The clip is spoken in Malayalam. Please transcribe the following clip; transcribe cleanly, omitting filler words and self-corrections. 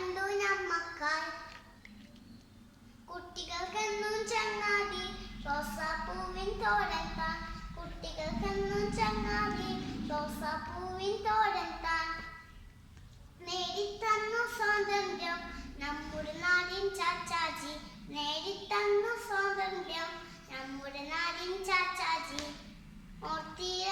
കണ്ടു നമ്മക്കായി. കുട്ടികൾക്കെന്നും ചങ്ങാതി റോസാപ്പൂവിൻ തോരൻ താൻ. കുട്ടികൾക്കെന്നും ചങ്ങാതി റോസാപ്പൂവിൻ തോരൻ താൻ. നേടിത്തന്നു സ്വാതന്ത്ര്യം നമ്മുടെ നാടിൻ ചാച്ചാജി. നേടിത്തന്നു സ്വാതന്ത്ര്യം നമ്മുടെ നാടിൻ ചാച്ചാജി. ഓർത്തി